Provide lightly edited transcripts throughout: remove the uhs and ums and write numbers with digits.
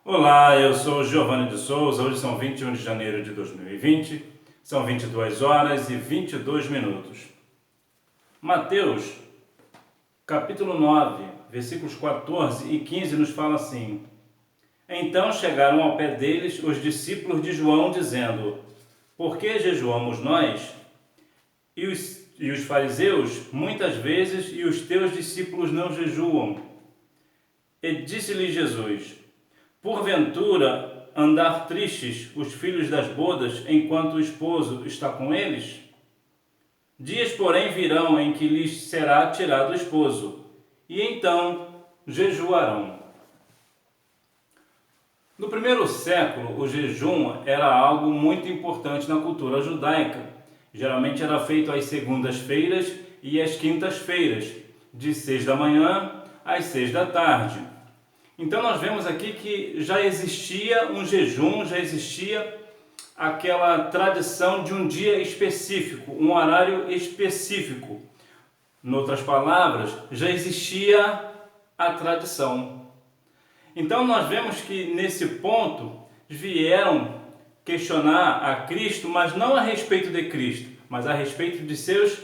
Olá, eu sou Giovanni de Souza. Hoje são 21 de janeiro de 2020, são 22 horas e 22 minutos. Mateus, capítulo 9, versículos 14 e 15 nos fala assim: Então chegaram ao pé deles os discípulos de João, dizendo: Por que jejuamos nós? E os fariseus, muitas vezes, e os teus discípulos não jejuam. E disse-lhe Jesus: Porventura, andar tristes os filhos das bodas, enquanto o esposo está com eles? Dias, porém, virão em que lhes será tirado o esposo, e então jejuarão. No primeiro século, o jejum era algo muito importante na cultura judaica. Geralmente era feito às segundas-feiras e às quintas-feiras, de 6 da manhã às 6 da tarde. Então nós vemos aqui que já existia um jejum, já existia aquela tradição de um dia específico, um horário específico. Em outras palavras, já existia a tradição. Então nós vemos que nesse ponto vieram questionar a Cristo, mas não a respeito de Cristo, mas a respeito de seus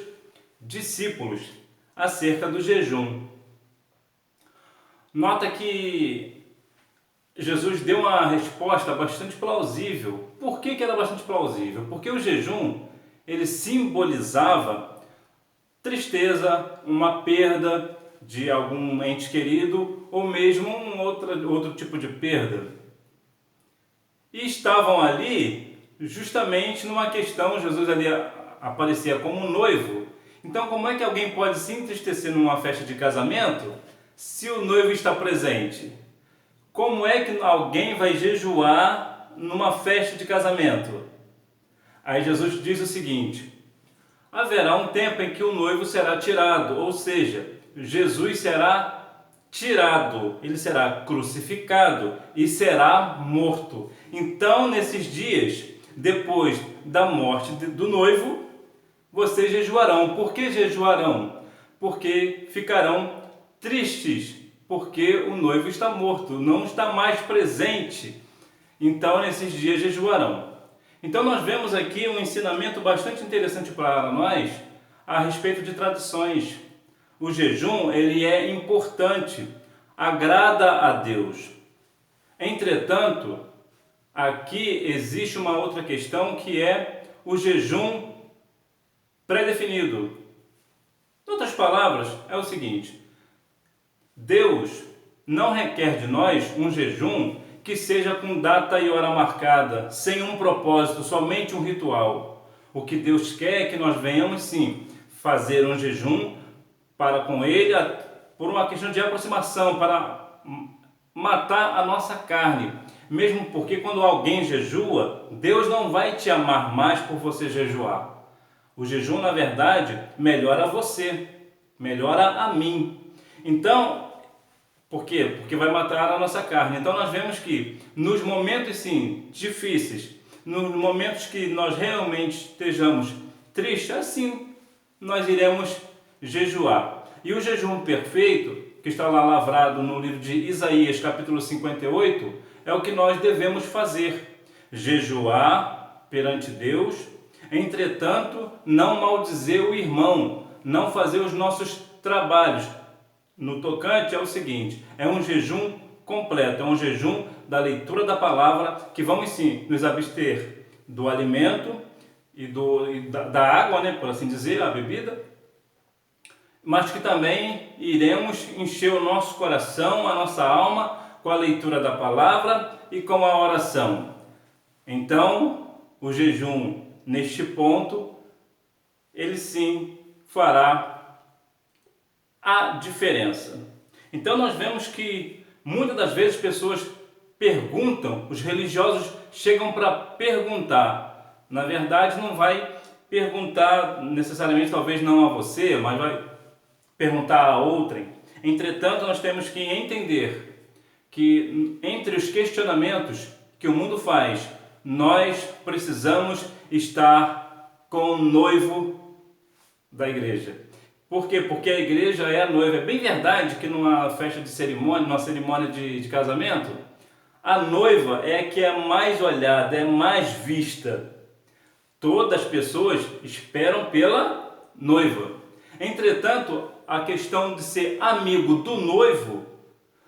discípulos, acerca do jejum. Nota que Jesus deu uma resposta bastante plausível. Por que era bastante plausível? Porque o jejum, ele simbolizava tristeza, uma perda de algum ente querido ou mesmo outro tipo de perda. E estavam ali justamente numa questão, Jesus ali aparecia como um noivo. Então como é que alguém pode se entristecer numa festa de casamento se o noivo está presente? Como é que alguém vai jejuar numa festa de casamento? Aí Jesus diz o seguinte: haverá um tempo em que o noivo será tirado, ou seja, Jesus será tirado, ele será crucificado e será morto. Então, nesses dias, depois da morte do noivo, vocês jejuarão. Por que jejuarão? Porque ficarão tristes, porque o noivo está morto, não está mais presente. Então, nesses dias jejuarão. Então, nós vemos aqui um ensinamento bastante interessante para nós a respeito de tradições. O jejum, ele é importante, agrada a Deus. Entretanto, aqui existe uma outra questão que é o jejum pré-definido. Em outras palavras, é o seguinte: Deus não requer de nós um jejum que seja com data e hora marcada, sem um propósito, somente um ritual. O que Deus quer é que nós venhamos sim fazer um jejum para com Ele, por uma questão de aproximação, para matar a nossa carne. Mesmo porque quando alguém jejua, Deus não vai te amar mais por você jejuar. O jejum, na verdade, melhora você, melhora a mim. Então, por quê? Porque vai matar a nossa carne. Então nós vemos que nos momentos sim difíceis, nos momentos que nós realmente estejamos tristes, assim nós iremos jejuar. E o jejum perfeito, que está lá lavrado no livro de Isaías, capítulo 58, é o que nós devemos fazer: jejuar perante Deus, entretanto não maldizer o irmão, não fazer os nossos trabalhos. No tocante é o seguinte: é um jejum completo, é um jejum da leitura da palavra, que vamos sim nos abster do alimento e da água, né, por assim dizer, a bebida, mas que também iremos encher o nosso coração, a nossa alma, com a leitura da palavra e com a oração. Então, o jejum, neste ponto, ele sim fará a diferença. Então nós vemos que muitas das vezes pessoas perguntam, os religiosos chegam para perguntar. Na verdade não vai perguntar necessariamente, talvez não a você, mas vai perguntar a outrem. Entretanto, nós temos que entender que entre os questionamentos que o mundo faz, nós precisamos estar com o noivo da igreja. Por quê? Porque a igreja é a noiva. É bem verdade que numa festa de cerimônia, numa cerimônia de casamento, a noiva é a que é mais olhada, é mais vista. Todas as pessoas esperam pela noiva. Entretanto, a questão de ser amigo do noivo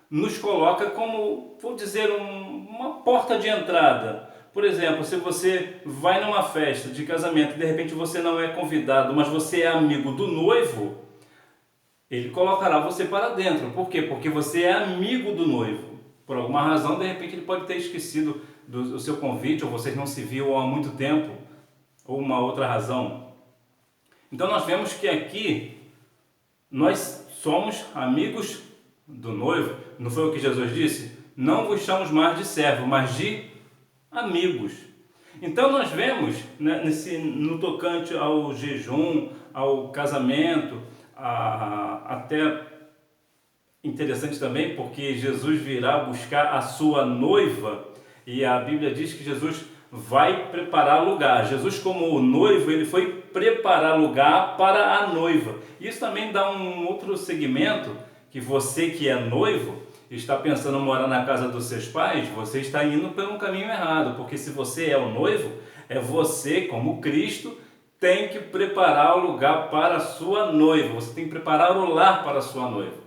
nos coloca como, vou dizer, uma porta de entrada. Por exemplo, se você vai numa festa de casamento e de repente você não é convidado, mas você é amigo do noivo, ele colocará você para dentro. Por quê? Porque você é amigo do noivo. Por alguma razão, de repente ele pode ter esquecido do seu convite, ou vocês não se viram há muito tempo, ou uma outra razão. Então nós vemos que aqui nós somos amigos do noivo. Não foi o que Jesus disse? Não vos chamamos mais de servo, mas de amigos. Então nós vemos, né, no tocante ao jejum, ao casamento, até interessante também porque Jesus virá buscar a sua noiva e a Bíblia diz que Jesus vai preparar lugar. Jesus, como o noivo, ele foi preparar lugar para a noiva. Isso também dá um outro segmento, que você que é noivo está pensando em morar na casa dos seus pais, você está indo por um caminho errado, porque se você é o noivo, é você, como Cristo, tem que preparar o lugar para a sua noiva, você tem que preparar o lar para a sua noiva.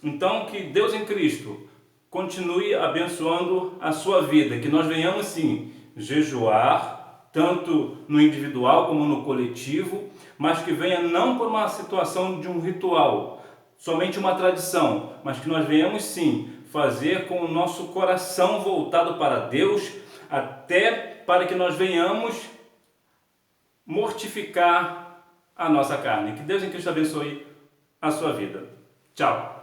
Então, que Deus em Cristo continue abençoando a sua vida, que nós venhamos sim jejuar, tanto no individual como no coletivo, mas que venha não por uma situação de um ritual, somente uma tradição, mas que nós venhamos sim fazer com o nosso coração voltado para Deus, até para que nós venhamos mortificar a nossa carne. Que Deus em Cristo abençoe a sua vida. Tchau!